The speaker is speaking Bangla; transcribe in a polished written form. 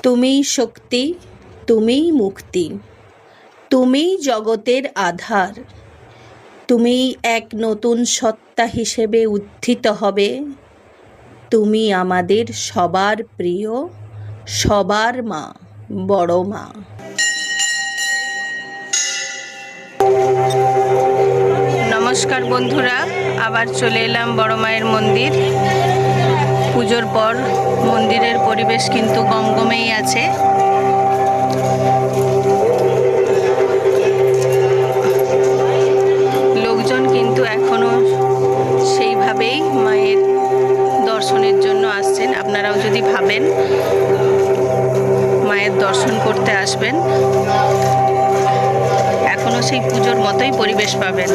তুমিই শক্তি, তুমিই মুক্তি, তুমিই জগতের আধার। তুমিই এক নতুন সত্তা হিসেবে উত্থিত হবে। তুমি আমাদের সবার প্রিয়, সবার মা, বড় মা। নমস্কার বন্ধুরা, আবার চলে এলাম বড় মায়ের মন্দির। পুজোর পর মন্দিরের পরিবেশ কিন্তু গমগমেই আছে। লোকজন কিন্তু এখনো সেইভাবেই মায়ের দর্শনের জন্য আসছেন। আপনারাও যদি ভাবেন মায়ের দর্শন করতে আসবেন, এখনো সেই পুজোর মতোই পরিবেশ পাবেন।